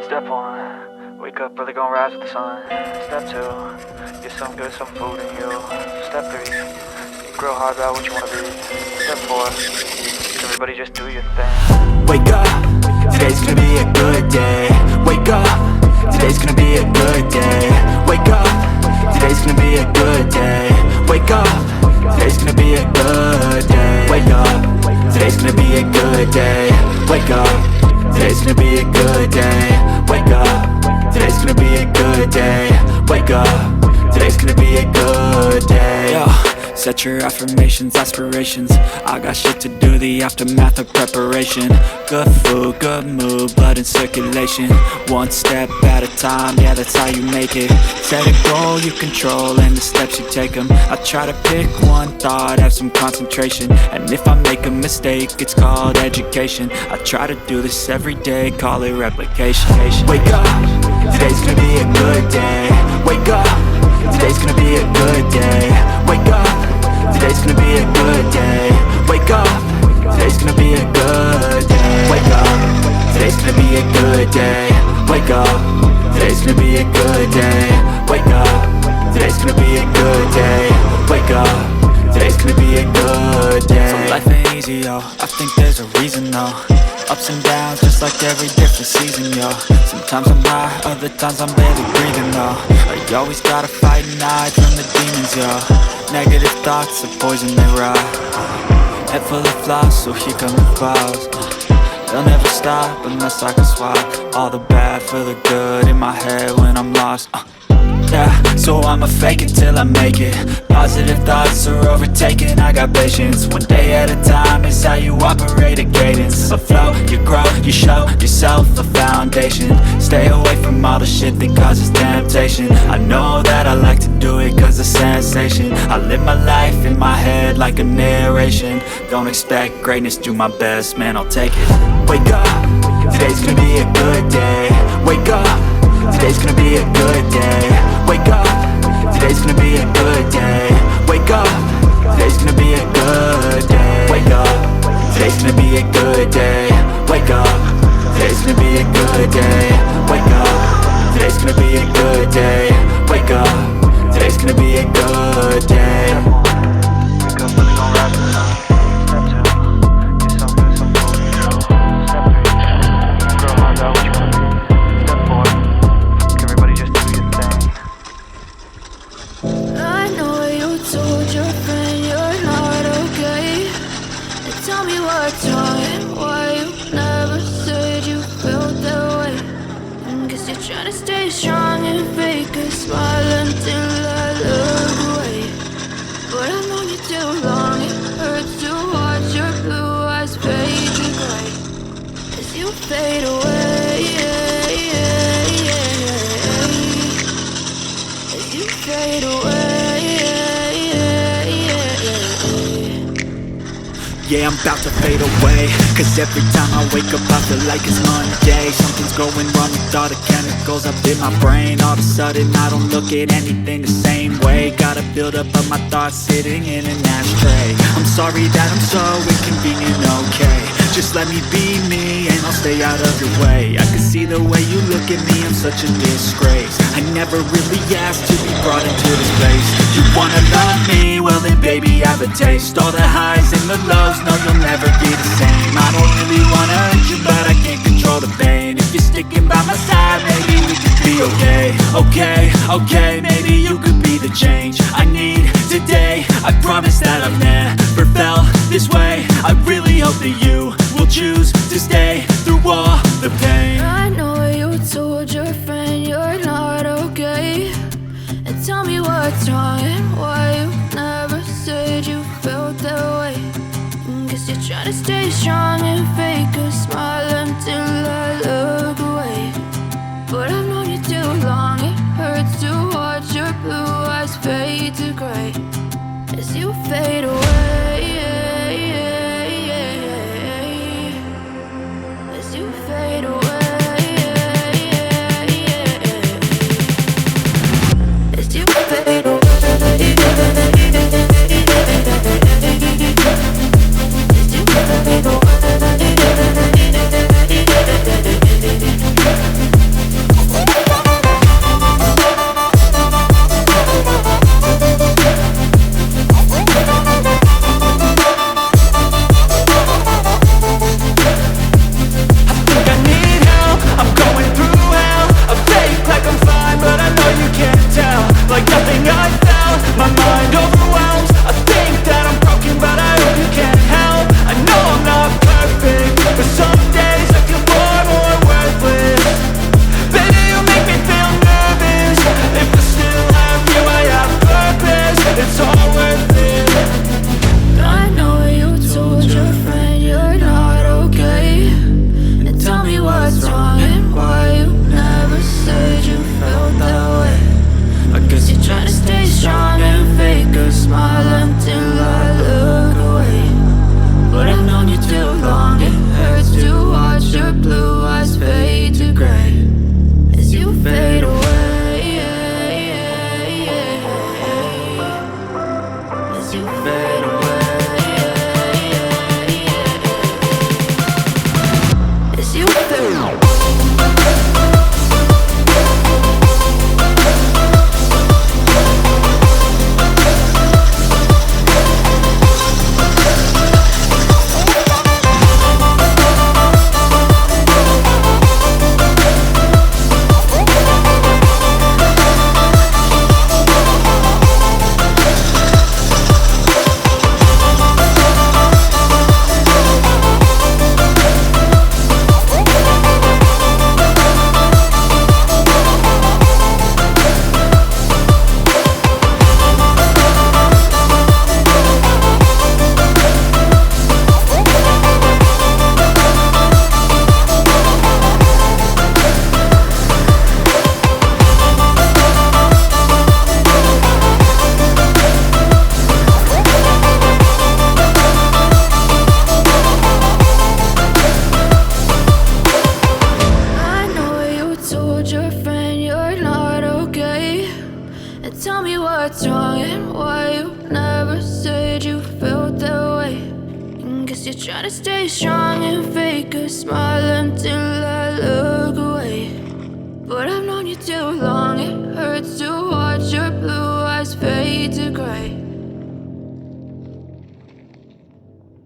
Step 1, wake up early, gonna rise with the sun. Step 2, get some good, some food in you. Step 3, think real hard about what you wanna be. Step 4, everybody just do your thing. Wake up, today's gonna be a good day. Wake up, today's gonna be a good day. Wake up, today's gonna be a good day. Wake up, today's gonna be a good day. Wake up, today's gonna be a good day. Wake up, today's gonna be a good day. Wake up, today's gonna be a good day. Wake up, today's gonna be a good day. Yo, set your affirmations, aspirations. I got shit to do, the aftermath of preparation. Good food, good mood, blood in circulation. One step at a time, yeah, that's how you make it. Set a goal you control and the steps you take them. I try to pick one thought, have some concentration. And if I make a mistake, it's called education. I try to do this every day, call it replication. Wake up, today's gonna be a good day. Wake up, today's gonna be a good day. Wake up, today's gonna be a good day. Wake up, today's gonna be a good day. Wake up, today's gonna be a good day. Wake up, today's gonna be a good day. Wake up, today's gonna be a good day. Wake up, today's gonna be a good day. So life ain't easy, yo, I think there's a reason, though. Ups and downs, just like every different season, yo. Sometimes I'm high, other times I'm barely breathing, though. I always gotta fight and hide from the demons, yo. Negative thoughts are poison, they rot. Head full of flies, so here come the clouds. They'll never stop unless I can swap all the bad for the good in my head when I'm lost. Yeah, so I'ma fake it till I make it. Positive thoughts are overtaken, I got patience. One day at a time is how you operate a cadence. A flow, you grow, you show yourself a foundation. Stay away from all the shit that causes temptation. I know that I like to do it cause it's sensation. I live my life in my head like a narration. Don't expect greatness, do my best, man, I'll take it. Wake up, today's gonna be a good day. Wake up, today's gonna be a good day. Wake up, today's gonna be a good day. Wake up, today's gonna be a good day. Wake up, today's gonna be a good day. Wake up, today's gonna be a good day. Wake up, today's gonna be a good day. Wake up, today's gonna be a good day. Wake up early, gonna rise with the sun. Step 2, get some good, some food in you. Step 3, think real hard about what you wanna be. Step 4, everybody just do your thing. I know you told your friend you're not okay. And tell me what's wrong and why you never said you felt that way. And guess you're trying to stay strong and fake a smile until I look away. But I've known you too long, it hurts to watch your blue eyes fade to gray as you fade away, as you fade away. Yeah, I'm about to fade away. Cause every time I wake up I feel like it's Monday. Something's going wrong with all the chemicals up in my brain. All of a sudden I don't look at anything the same way. Got a build up of my thoughts sitting in an ashtray. I'm sorry that I'm so inconvenient, okay. Just let me be me and I'll stay out of your way. I can see the way you look at me, I'm such a disgrace. I never really asked to be brought into this place. You wanna love me? Well then baby have a taste. All the highs and the lows, no you'll never be the same. I don't really wanna hurt you but I can't control the pain. If you're sticking by my side maybe we could be okay. Okay, maybe you could be the change I need today. I promise that I've never felt this way. I really hope that you will choose to stay through all the pain. I know you told your friend you're not okay. And tell me what's wrong and why you never said you felt that way. And guess you're trying to stay strong and fake a smile until I look away. But I've known you too long, it hurts to watch your blue eyes fade to gray as you fade away, as you fade away, as you fade away, as you fade away. tell me what's wrong and why you never said you felt that way. And guess you're trying to stay strong and fake a smile until I look